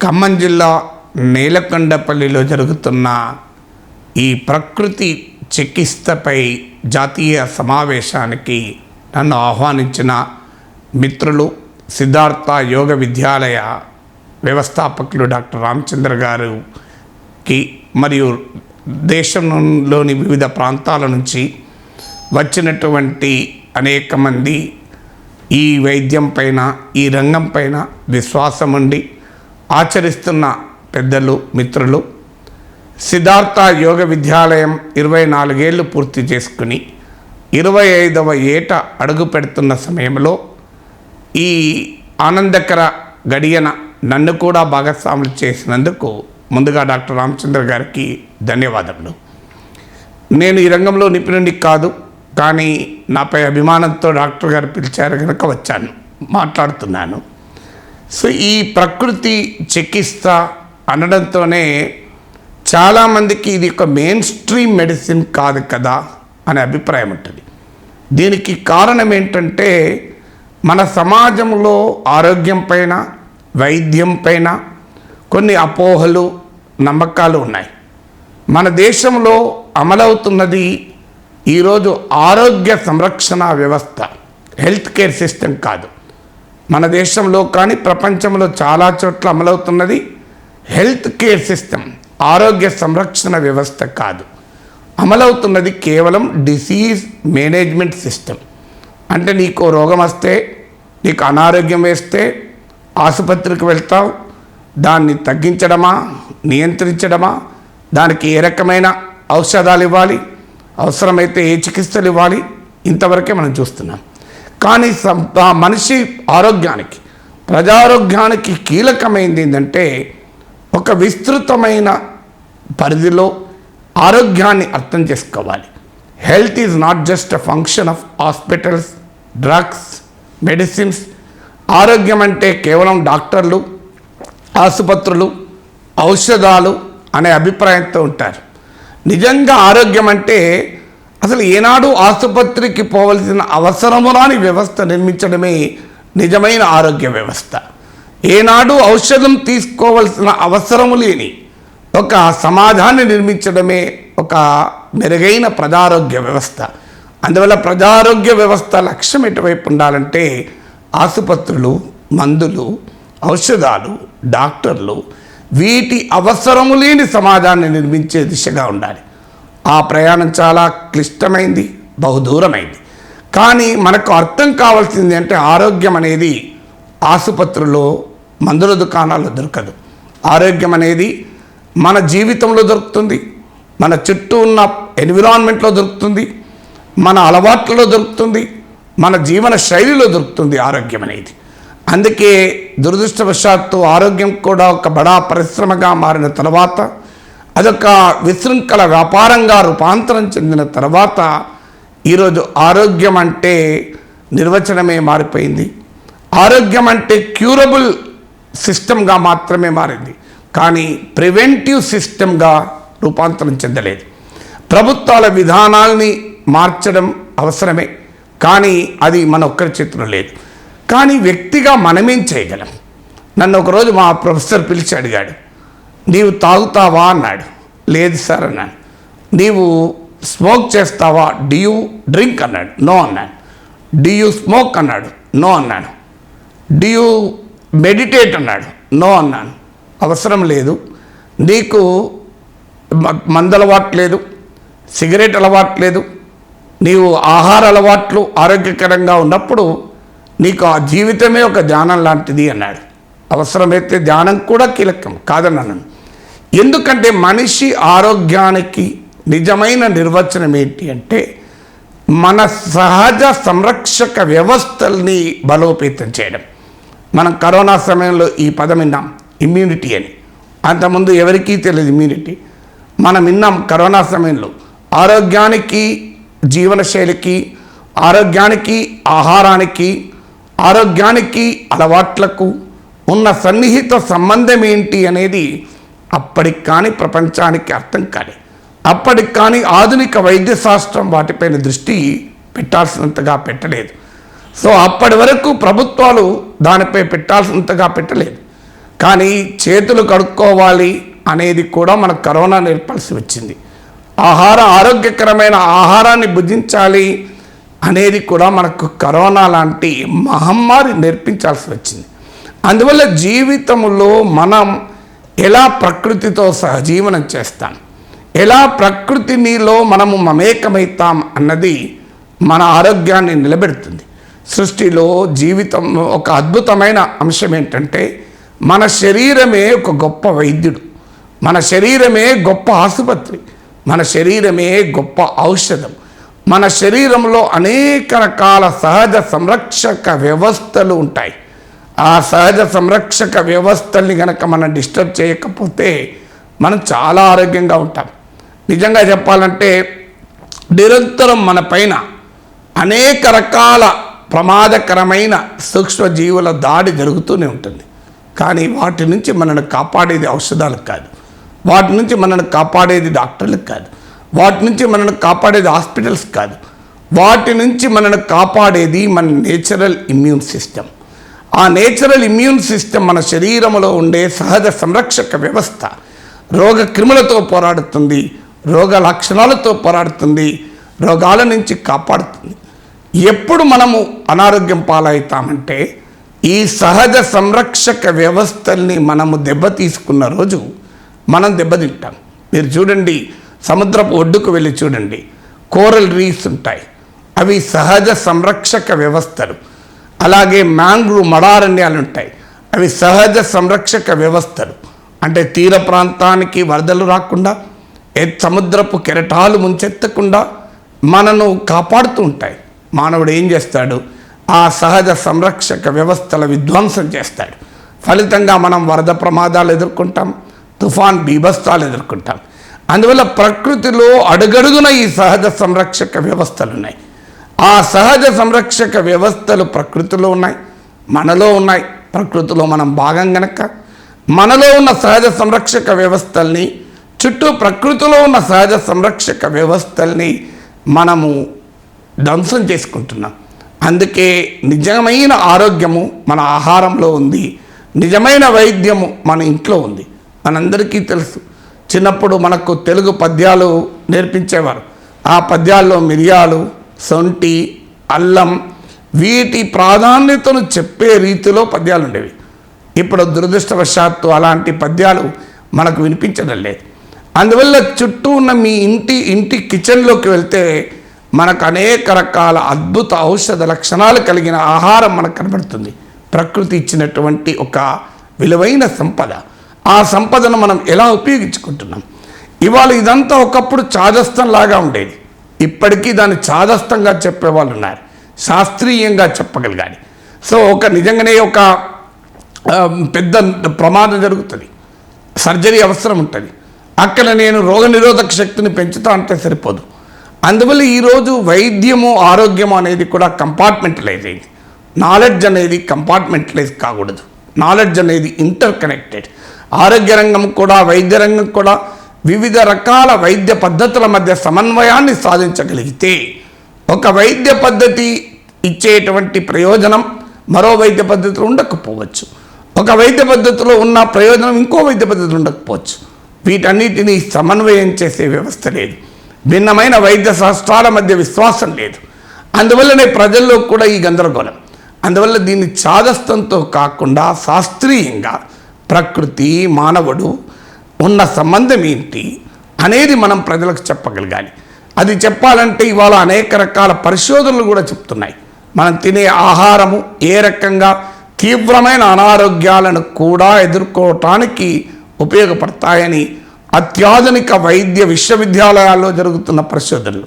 ఖమ్మం జిల్లా నేలకొండపల్లిలో జరుగుతున్న ఈ ప్రకృతి చికిత్సపై జాతీయ సమావేశానికి నన్ను ఆహ్వానించిన మిత్రులు సిద్ధార్థ యోగ విద్యాలయ వ్యవస్థాపకులు డాక్టర్ రామచంద్ర గారికి మరియు దేశంలోని వివిధ ప్రాంతాల నుంచి వచ్చినటువంటి అనేక మంది ఈ వైద్యం పైన ఈ రంగం పైన విశ్వాసం ఉండి ఆచరిస్తున్న పెద్దలు మిత్రులు సిద్ధార్థ యోగ విద్యాలయం 24 ఏళ్ళు పూర్తి చేసుకుని 25వ ఏట అడుగు పెడుతున్న సమయంలో ఈ ఆనందకర గడియన నన్ను కూడా భాగస్వాములు చేసినందుకు ముందుగా డాక్టర్ రామచంద్ర గారికి ధన్యవాదములు. నేను ఈ రంగంలో నిపుణుడిని కాదు, కానీ నాపై అభిమానంతో డాక్టర్ గారు పిలిచారు కనుక వచ్చాను, మాట్లాడుతున్నాను. సో ఈ ప్రకృతి చికిత్స అనడంతోనే చాలామందికి ఇది ఒక మెయిన్ స్ట్రీమ్ మెడిసిన్ కాదు కదా అనే అభిప్రాయం ఉంటుంది. దీనికి కారణం ఏంటంటే మన సమాజంలో ఆరోగ్యం పైన వైద్యం పైన కొన్ని అపోహలు నమ్మకాలు ఉన్నాయి. మన దేశంలో అమలవుతున్నది ఈరోజు ఆరోగ్య సంరక్షణ వ్యవస్థ, హెల్త్ కేర్ సిస్టమ్ కాదు. మన దేశంలో కానీ ప్రపంచంలో చాలా చోట్ల అమలవుతున్నది హెల్త్ కేర్ సిస్టమ్, ఆరోగ్య సంరక్షణ వ్యవస్థ కాదు. అమలవుతున్నది కేవలం డిసీజ్ మేనేజ్మెంట్ సిస్టమ్. అంటే నీకు రోగం వస్తే, నీకు అనారోగ్యం వేస్తే ఆసుపత్రికి వెళ్తావు, దాన్ని తగ్గించడమా నియంత్రించడమా, దానికి ఏ రకమైన ఔషధాలు ఇవ్వాలి, అవసరమైతే ఏ చికిత్సలు ఇవ్వాలి, ఇంతవరకే మనం చూస్తున్నాం. కానీ మనిషి ఆరోగ్యానికి, ప్రజారోగ్యానికి కీలకమైంది ఏంటంటే ఒక విస్తృతమైన పరిధిలో ఆరోగ్యాన్ని అర్థం చేసుకోవాలి. Health is not just a function of hospitals, drugs, medicines. ఆరోగ్యం అంటే కేవలం డాక్టర్లు, ఆసుపత్రులు, ఔషధాలు అనే అభిప్రాయంతో ఉంటారు. నిజంగా ఆరోగ్యం అంటే అసలు ఏనాడు ఆసుపత్రికి పోవలసిన అవసరము రాని వ్యవస్థ నిర్మించడమే నిజమైన ఆరోగ్య వ్యవస్థ. ఏనాడు ఔషధం తీసుకోవలసిన అవసరము లేని ఒక సమాజాన్ని నిర్మించడమే ఒక మెరుగైన ప్రజారోగ్య వ్యవస్థ. అందువల్ల ప్రజారోగ్య వ్యవస్థ లక్ష్యం ఎటువైపు ఉండాలంటే ఆసుపత్రులు, మందులు, ఔషధాలు, డాక్టర్లు, వీటి అవసరము లేని సమాజాన్ని నిర్మించే దిశగా ఉండాలి. ఆ ప్రయాణం చాలా క్లిష్టమైంది, బహుదూరమైంది. కానీ మనకు అర్థం కావాల్సింది అంటే ఆరోగ్యం అనేది ఆసుపత్రుల్లో, మందుల దుకాణాల్లో దొరకదు. ఆరోగ్యం అనేది మన జీవితంలో దొరుకుతుంది, మన చుట్టూ ఉన్న ఎన్విరాన్మెంట్లో దొరుకుతుంది, మన అలవాట్లలో దొరుకుతుంది, మన జీవన శైలిలో దొరుకుతుంది ఆరోగ్యం అనేది. అందుకే దురదృష్టవశాత్తు ఆరోగ్యం కూడా ఒక బడా పరిశ్రమగా మారిన తర్వాత, అదొక విశృంఖల వ్యాపారంగా రూపాంతరం చెందిన తర్వాత ఈరోజు ఆరోగ్యం అంటే నిర్వచనమే మారిపోయింది. ఆరోగ్యం అంటే క్యూరబుల్ సిస్టమ్గా మాత్రమే మారింది, కానీ ప్రివెంటివ్ సిస్టమ్గా రూపాంతరం చెందలేదు. ప్రభుత్వాల విధానాల్ని మార్చడం అవసరమే, కానీ అది మన ఒక్కరి చేతిలో లేదు. కానీ వ్యక్తిగా మనమేం చేయగలం? నన్ను ఒకరోజు మా ప్రొఫెసర్ పిలిచి అడిగాడు, నీవు తాగుతావా అన్నాడు. లేదు సార్ అన్నాను. నీవు స్మోక్ చేస్తావా, డూ యూ డ్రింక్ అన్నాడు. నో అన్నాను. డూ యూ స్మోక్ అన్నాడు. నో అన్నాను. డూ యూ మెడిటేట్ అన్నాడు. నో అన్నాను. అవసరం లేదు. నీకు మందు అలవాటు లేదు, సిగరెట్ అలవాటు లేదు, నీవు ఆహార అలవాట్లు ఆరోగ్యకరంగా ఉన్నప్పుడు నీకు ఆ జీవితమే ఒక ధ్యానం లాంటిది అన్నాడు. అవసరమైతే ధ్యానం కూడా కీలకం కాదన్నాను. ఎందుకంటే మనిషి ఆరోగ్యానికి నిజమైన నిర్వచనం ఏంటి అంటే మన సహజ సంరక్షక వ్యవస్థల్ని బలోపేతం చేయడం. మనం కరోనా సమయంలో ఈ పదం విన్నాం, ఇమ్యూనిటీ అని. అంతకుముందు ఎవరికీ తెలియదు ఇమ్యూనిటీ. మనం విన్నాం కరోనా సమయంలో ఆరోగ్యానికి, జీవనశైలికి, ఆరోగ్యానికి, ఆహారానికి, ఆరోగ్యానికి, అలవాట్లకు ఉన్న సన్నిహిత సంబంధం ఏంటి అనేది అప్పటికి కానీ ప్రపంచానికి అర్థం కాలేదు. అప్పటికి కానీ ఆధునిక వైద్య శాస్త్రం వాటిపైన దృష్టి పెట్టాల్సినంతగా పెట్టలేదు. సో అప్పటి వరకు ప్రభుత్వాలు దానిపై పెట్టాల్సినంతగా పెట్టలేదు. కానీ చేతులు కడుక్కోవాలి అనేది కూడా మనకు కరోనా నేర్పాల్సి వచ్చింది. ఆరోగ్యకరమైన ఆహారాన్ని భుజించాలి అనేది కూడా మనకు కరోనా లాంటి మహమ్మారి నేర్పించాల్సి వచ్చింది. అందువల్ల జీవితంలో మనం ఎలా ప్రకృతితో సహజీవనం చేస్తాం, ఎలా ప్రకృతినిలో మనము మమేకమవుతాం అన్నది మన ఆరోగ్యాన్ని నిలబెడుతుంది. సృష్టిలో జీవితంలో ఒక అద్భుతమైన అంశం ఏంటంటే మన శరీరమే ఒక గొప్ప వైద్యుడు, మన శరీరమే గొప్ప ఆసుపత్రి, మన శరీరమే గొప్ప ఔషధం. మన శరీరంలో అనేక రకాల సహజ సంరక్షక వ్యవస్థలు ఉంటాయి. ఆ సహజ సంరక్షక వ్యవస్థల్ని కనుక మనం డిస్టర్బ్ చేయకపోతే మనం చాలా ఆరోగ్యంగా ఉంటాం. నిజంగా చెప్పాలంటే నిరంతరం మన పైన అనేక రకాల ప్రమాదకరమైన సూక్ష్మజీవుల దాడి జరుగుతూనే ఉంటుంది. కానీ వాటి నుంచి మనల్ని కాపాడేది ఔషధాలు కాదు, వాటి నుంచి మనల్ని కాపాడేది డాక్టర్లకు కాదు, వాటి నుంచి మనల్ని కాపాడేది హాస్పిటల్స్ కాదు, వాటి నుంచి మనల్ని కాపాడేది మన నేచురల్ ఇమ్యూన్ సిస్టమ్. ఆ నేచురల్ ఇమ్యూన్ సిస్టమ్ మన శరీరంలో ఉండే సహజ సంరక్షక వ్యవస్థ రోగ క్రిములతో పోరాడుతుంది, రోగ లక్షణాలతో పోరాడుతుంది, రోగాల నుంచి కాపాడుతుంది. ఎప్పుడు మనము అనారోగ్యం పాలవుతామంటే ఈ సహజ సంరక్షక వ్యవస్థల్ని మనము దెబ్బతీసుకున్న రోజు మనం దెబ్బతింటాం. మీరు చూడండి, సముద్రపు ఒడ్డుకు వెళ్ళి చూడండి, కోరల్ రీఫ్స్ ఉంటాయి, అవి సహజ సంరక్షక వ్యవస్థలు. అలాగే మ్యాంగ్రూవ్ మడారణ్యాలు ఉంటాయి, అవి సహజ సంరక్షక వ్యవస్థలు. అంటే తీర ప్రాంతానికి వరదలు రాకుండా, సముద్రపు కెరటాలు ముంచెత్తకుండా మనను కాపాడుతూ ఉంటాయి. మానవుడు ఏం చేస్తాడు? ఆ సహజ సంరక్షక వ్యవస్థల విధ్వంసం చేస్తాడు. ఫలితంగా మనం వరద ప్రమాదాలు ఎదుర్కొంటాం, తుఫాన్ బీభత్సాలు ఎదుర్కొంటాం. అందువల్ల ప్రకృతిలో అడుగడుగున ఈ సహజ సంరక్షక వ్యవస్థలు ఉన్నాయి. ఆ సహజ సంరక్షక వ్యవస్థలు ప్రకృతిలో ఉన్నాయి, మనలో ఉన్నాయి. ప్రకృతిలో మనం భాగం గనక మనలో ఉన్న సహజ సంరక్షక వ్యవస్థల్ని, చుట్టూ ప్రకృతిలో ఉన్న సహజ సంరక్షక వ్యవస్థల్ని మనము ధ్వంసం చేసుకుంటున్నాం. అందుకే నిజమైన ఆరోగ్యము మన ఆహారంలో ఉంది, నిజమైన వైద్యము మన ఇంట్లో ఉంది. మనందరికీ తెలుసు, చిన్నప్పుడు మనకు తెలుగు పద్యాలు నేర్పించేవారు. ఆ పద్యాల్లో మిరియాలు, సొంటి, అల్లం వీటి ప్రాధాన్యతను చెప్పే రీతిలో పద్యాలు ఉండేవి. ఇప్పుడు దురదృష్టవశాత్తు అలాంటి పద్యాలు మనకు వినిపించడం లేదు. అందువల్ల చుట్టూ ఉన్న మీ ఇంటి కిచెన్లోకి వెళ్తే మనకు అనేక రకాల అద్భుత ఔషధ లక్షణాలు కలిగిన ఆహారం మనకు కనబడుతుంది. ప్రకృతి ఇచ్చినటువంటి ఒక విలువైన సంపద. ఆ సంపదను మనం ఎలా ఉపయోగించుకుంటున్నాం? ఇవాళ ఇదంతా ఒకప్పుడు చాదస్తంలాగా ఉండేది, ఇప్పటికీ దాన్ని చాదస్తంగా చెప్పేవాళ్ళు ఉన్నారు, శాస్త్రీయంగా చెప్పగలగాలి. సో నిజంగానే ఒక పెద్ద ప్రమాదం జరుగుతుంది, సర్జరీ అవసరం ఉంటుంది, అక్కడ నేను రోగనిరోధక శక్తిని పెంచుతా అంటే సరిపోదు. అందువల్ల ఈరోజు వైద్యము, ఆరోగ్యము అనేది కూడా కంపార్ట్మెంటలైజ్ అయింది. నాలెడ్జ్ అనేది కంపార్ట్మెంటలైజ్ కాకూడదు. నాలెడ్జ్ అనేది ఇంటర్ కనెక్టెడ్. ఆరోగ్య రంగం కూడా, వైద్య రంగం కూడా వివిధ రకాల వైద్య పద్ధతుల మధ్య సమన్వయాన్ని సాధించగలిగితే ఒక వైద్య పద్ధతి ఇచ్చేటువంటి ప్రయోజనం మరో వైద్య పద్ధతిలో ఉండకపోవచ్చు, ఒక వైద్య పద్ధతిలో ఉన్న ప్రయోజనం ఇంకో వైద్య పద్ధతిలో ఉండకపోవచ్చు. వీటన్నిటినీ సమన్వయం చేసే వ్యవస్థ లేదు, భిన్నమైన వైద్య శాస్త్రాల మధ్య విశ్వాసం లేదు. అందువల్లనే ప్రజల్లో కూడా ఈ గందరగోళం. అందువల్ల దీన్ని చాదస్తంతో కాకుండా శాస్త్రీయంగా ప్రకృతి, మానవుడు ఉన్న సంబంధం ఏంటి అనేది మనం ప్రజలకు చెప్పగలగాలి. అది చెప్పాలంటే ఇవాళ అనేక రకాల పరిశోధనలు కూడా చెప్తున్నాయి. మనం తినే ఆహారము ఏ రకంగా తీవ్రమైన అనారోగ్యాలను కూడా ఎదుర్కోవటానికి ఉపయోగపడతాయని అత్యాధునిక వైద్య విశ్వవిద్యాలయాల్లో జరుగుతున్న పరిశోధనలు,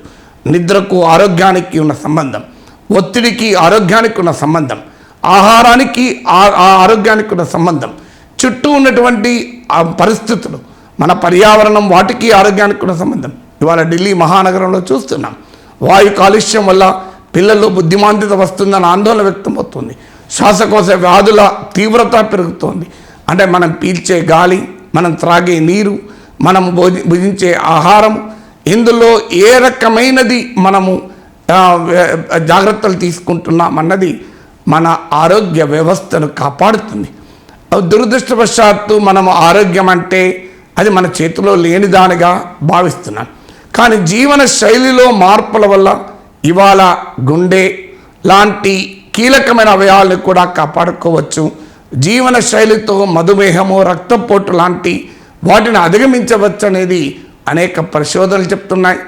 నిద్రకు ఆరోగ్యానికి ఉన్న సంబంధం, ఒత్తిడికి ఆరోగ్యానికి ఉన్న సంబంధం, ఆహారానికి ఆరోగ్యానికి ఉన్న సంబంధం, చుట్టూ ఉన్నటువంటి పరిస్థితులు, మన పర్యావరణం, వాటికి ఆరోగ్యానికి ఉన్న సంబంధం. ఇవాళ ఢిల్లీ మహానగరంలో చూస్తున్నాం, వాయు కాలుష్యం వల్ల పిల్లల్లో బుద్ధిమాంద్యత వస్తుందని ఆందోళన వ్యక్తమవుతుంది. శ్వాసకోశ వ్యాధుల తీవ్రత పెరుగుతోంది. అంటే మనం పీల్చే గాలి, మనం త్రాగే నీరు, మనం భుజించే ఆహారం, ఇందులో ఏ రకమైనది మనము జాగ్రత్తలు తీసుకుంటున్నామన్నది మన ఆరోగ్య వ్యవస్థను కాపాడుతుంది. దురదృష్టవశాత్తు మనం ఆరోగ్యం అంటే అది మన చేతిలో లేని దానిగా భావిస్తున్నాం. కానీ జీవన శైలిలో మార్పుల వల్ల ఇవాళ గుండె లాంటి కీలకమైన అవయవాలను కూడా కాపాడుకోవచ్చు. జీవన శైలితో మధుమేహము, రక్తపోటు లాంటి వాటిని అధిగమించవచ్చు అనేది అనేక పరిశోధనలు చెప్తున్నాయి,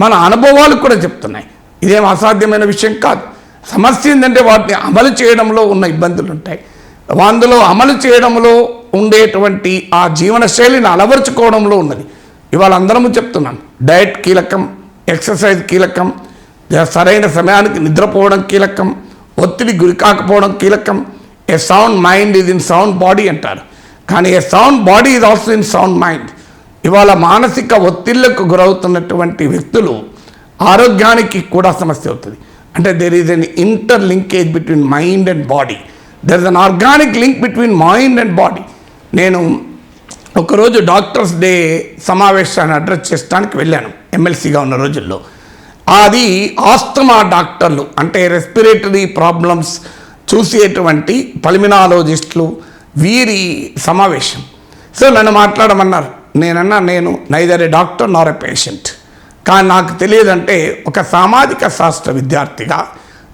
మన అనుభవాలు కూడా చెప్తున్నాయి. ఇదేం అసాధ్యమైన విషయం కాదు. సమస్య ఏంటంటే వాటిని అమలు చేయడంలో ఉన్న ఇబ్బందులు ఉంటాయి. అందులో అమలు చేయడంలో ఉండేటువంటి ఆ జీవన శైలిని అలవరుచుకోవడంలో ఉన్నది. ఇవాళ అందరము చెప్తున్నాం, డయట్ కీలకం, ఎక్సర్సైజ్ కీలకం, సరైన సమయానికి నిద్రపోవడం కీలకం, ఒత్తిడి గురి కాకపోవడం కీలకం. A sound mind is in sound body అంటారు, కానీ a sound body is also in sound mind. ఇవాళ మానసిక ఒత్తిళ్లకు గురవుతున్నటువంటి వ్యక్తులు ఆరోగ్యానికి కూడా సమస్య అవుతుంది. అంటే there is an inter linkage between mind and body. There is an organic link between mind and body. నేను ఒకరోజు డాక్టర్స్ డే సమావేశాన్ని అడ్రస్ చేయడానికి వెళ్ళాను ఎమ్మెల్సీగా ఉన్న రోజుల్లో. అది ఆస్తమా డాక్టర్లు అంటే రెస్పిరేటరీ ప్రాబ్లమ్స్ చూసేటువంటి పల్మినాలజిస్టులు వీరి సమావేశం. సో నన్ను మాట్లాడమన్నారు. నేను నైదర్ ఏ డాక్టర్ నార్ ఏ పేషెంట్. కానీ నాకు తెలియదంటే ఒక సామాజిక శాస్త్ర విద్యార్థిగా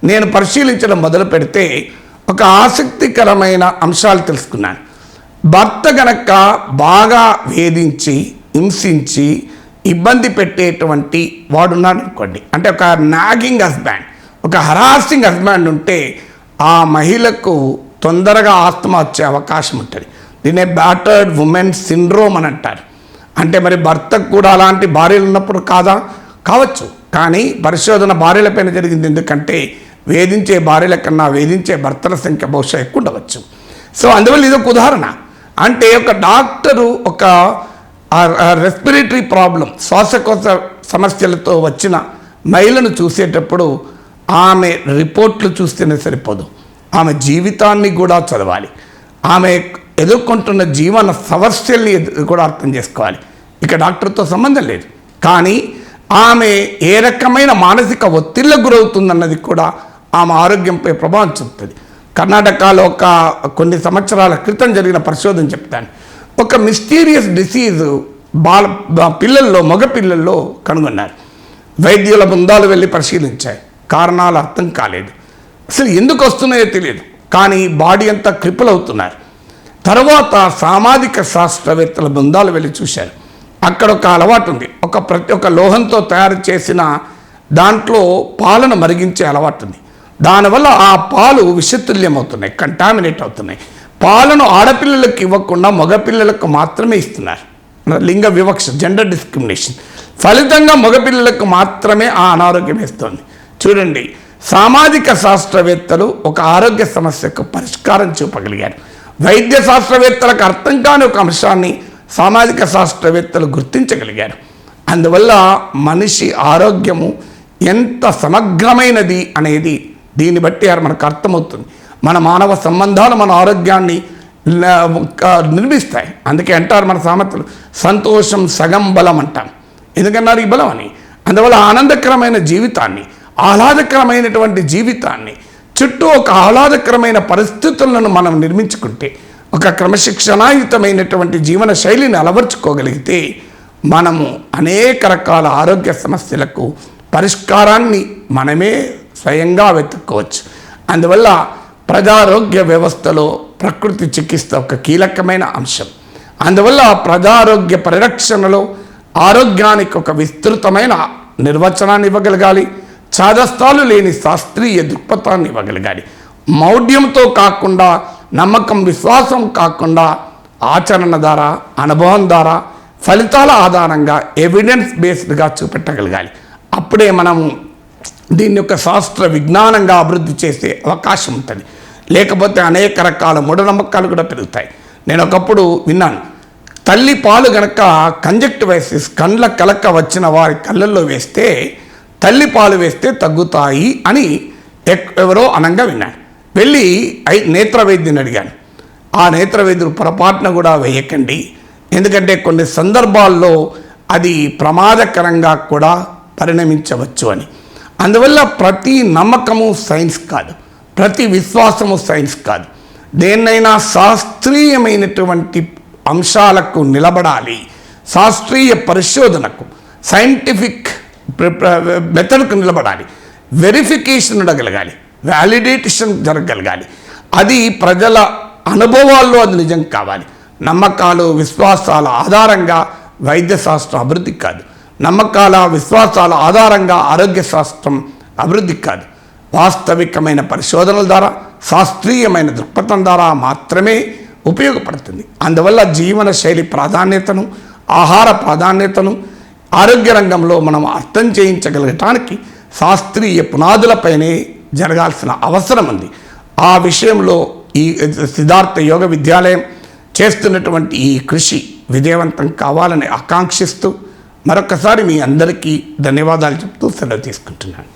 నేను పరిశీలించడం మొదలు పెడితే ఒక ఆసక్తికరమైన అంశాలు తెలుసుకున్నాను. భర్త గనక బాగా వేధించి హింసించి ఇబ్బంది పెట్టేటువంటి వాడున్నాడు అనుకోండి, అంటే ఒక నాగింగ్ హస్బెండ్, ఒక హరాసింగ్ హస్బెండ్ ఉంటే ఆ మహిళకు తొందరగా ఆస్తమా వచ్చే అవకాశం ఉంటుంది. దీన్నే బ్యాటర్డ్ ఉమెన్ సిండ్రోమ్ అని అంటారు. అంటే మరి భర్తకు కూడా అలాంటి భార్యలు ఉన్నప్పుడు కావచ్చు, కానీ పరిశోధన భార్యలపైన జరిగింది. ఎందుకంటే వేధించే భార్యల కన్నా వేధించే భర్తల సంఖ్య బహుశా ఎక్కువ ఉండవచ్చు. సో అందువల్ల ఇది ఒక ఉదాహరణ. అంటే ఒక డాక్టరు ఒక రెస్పిరేటరీ ప్రాబ్లం, శ్వాసకోశ సమస్యలతో వచ్చిన మహిళను చూసేటప్పుడు ఆమె రిపోర్ట్లు చూస్తేనే సరిపోదు, ఆమె జీవితాన్ని కూడా చదవాలి, ఆమె ఎదుర్కొంటున్న జీవన సమస్యల్ని కూడా అర్థం చేసుకోవాలి. ఇక డాక్టర్తో సంబంధం లేదు, కానీ ఆమె ఏ రకమైన మానసిక ఒత్తిళ్లకు గురవుతుందన్నది కూడా ఆమె ఆరోగ్యంపై ప్రభావం చూపుతుంది. కర్ణాటకలో కొన్ని సంవత్సరాల క్రితం జరిగిన పరిశోధన చెప్తాను. ఒక మిస్టీరియస్ డిసీజ్ మగ పిల్లల్లో కనుగొన్నారు. వైద్యుల బృందాలు వెళ్ళి పరిశీలించాయి, కారణాలు అర్థం కాలేదు, అసలు ఎందుకు వస్తున్నాయో తెలియదు, కానీ బాడీ అంతా క్రిపుల్ అవుతున్నారు. తర్వాత సామాజిక శాస్త్రవేత్తల బృందాలు వెళ్ళి చూశారు. అక్కడ ఒక అలవాటు ఉంది, ప్రతి ఒక్క లోహంతో తయారు చేసిన దాంట్లో పాలను మరిగించే అలవాటు ఉంది. దానివల్ల ఆ పాలు విషతుల్యం అవుతున్నాయి, కంటామినేట్ అవుతున్నాయి. పాలను ఆడపిల్లలకు ఇవ్వకుండా మగపిల్లలకు మాత్రమే ఇస్తున్నారు. లింగ వివక్ష, జెండర్ డిస్క్రిమినేషన్ ఫలితంగా మగపిల్లలకు మాత్రమే ఆ అనారోగ్యం వేస్తుంది. చూడండి, సామాజిక శాస్త్రవేత్తలు ఒక ఆరోగ్య సమస్యకు పరిష్కారం చూపగలిగారు. వైద్య శాస్త్రవేత్తలకు అర్థం కాని ఒక అంశాన్ని సామాజిక శాస్త్రవేత్తలు గుర్తించగలిగారు. అందువల్ల మనిషి ఆరోగ్యము ఎంత సమగ్రమైనది అనేది దీన్ని బట్టి మనకు అర్థమవుతుంది. మన మానవ సంబంధాలు మన ఆరోగ్యాన్ని నిర్మిస్తాయి. అందుకే అంటారు మన సామెతలు, సంతోషం సగం బలం అంటాం. ఎందుకన్నారు ఈ బలం అని? అందువల్ల ఆనందకరమైన జీవితాన్ని, ఆహ్లాదకరమైనటువంటి జీవితాన్ని, చుట్టూ ఒక ఆహ్లాదకరమైన పరిస్థితులను మనం నిర్మించుకుంటే, ఒక క్రమశిక్షణాయుతమైనటువంటి జీవన శైలిని అలవర్చుకోగలిగితే మనము అనేక రకాల ఆరోగ్య సమస్యలకు పరిష్కారాన్ని మనమే స్వయంగా వెతుక్కోవచ్చు. అందువల్ల ప్రజారోగ్య వ్యవస్థలో ప్రకృతి చికిత్స ఒక కీలకమైన అంశం. అందువల్ల ప్రజారోగ్య పరిరక్షణలో ఆరోగ్యానికి ఒక విస్తృతమైన నిర్వచనాన్ని ఇవ్వగలగాలి, చాదస్తాలు లేని శాస్త్రీయ దృక్పథాన్ని ఇవ్వగలగాలి. మౌఢ్యంతో కాకుండా, నమ్మకం విశ్వాసం కాకుండా, ఆచరణ ద్వారా, అనుభవం ద్వారా, ఫలితాల ఆధారంగా ఎవిడెన్స్ బేస్డ్గా చూపెట్టగలగాలి. అప్పుడే మనము దీన్ని యొక్క శాస్త్ర విజ్ఞానంగా అభివృద్ధి చేసే అవకాశం ఉంటుంది. లేకపోతే అనేక రకాల మూఢనమ్మకాలు కూడా పెరుగుతాయి. నేను ఒకప్పుడు విన్నాను, తల్లి పాలు గనక కంజక్టివైసిస్, కండ్ల కలక వచ్చిన వారి కళ్ళల్లో వేస్తే, తల్లి పాలు వేస్తే తగ్గుతాయి అని ఎవరో అనంగా విన్నాను. వెళ్ళి నేత్ర వైద్యుని అడిగాను. ఆ నేత్ర వైద్యుడు పొరపాటున కూడా వేయకండి, ఎందుకంటే కొన్ని సందర్భాల్లో అది ప్రమాదకరంగా కూడా పరిణమించవచ్చు అని. అందువల్ల ప్రతి నమ్మకము సైన్స్ కాదు, ప్రతి విశ్వాసము సైన్స్ కాదు. దేన్నైనా శాస్త్రీయమైనటువంటి అంశాలకు నిలబడాలి, శాస్త్రీయ పరిశోధనకు, సైంటిఫిక్ మెథడ్కు నిలబడాలి, వెరిఫికేషన్ ఉండగలగాలి, వ్యాలిడేషన్ జరగగలగాలి. అది ప్రజల అనుభవాల్లో అది నిజం కావాలి. నమ్మకాలు విశ్వాసాల ఆధారంగా వైద్య శాస్త్రం అభివృద్ధి కాదు, నమ్మకాల విశ్వాసాల ఆధారంగా ఆరోగ్య శాస్త్రం అభివృద్ధి కాదు. వాస్తవికమైన పరిశోధనల ద్వారా, శాస్త్రీయమైన దృక్పథం ద్వారా మాత్రమే ఉపయోగపడుతుంది. అందువల్ల జీవన శైలి ప్రాధాన్యతను, ఆహార ప్రాధాన్యతను ఆరోగ్య రంగంలో మనం అర్థం చేయించగలగటానికి శాస్త్రీయ పునాదులపైనే జరగాల్సిన అవసరం ఉంది. ఆ విషయంలో ఈ సిద్ధార్థ యోగ విద్యాలయం చేస్తున్నటువంటి ఈ కృషి విజయవంతం కావాలని ఆకాంక్షిస్తూ మరొకసారి మీ అందరికీ ధన్యవాదాలు చెప్తూ సెలవు తీసుకుంటున్నాను.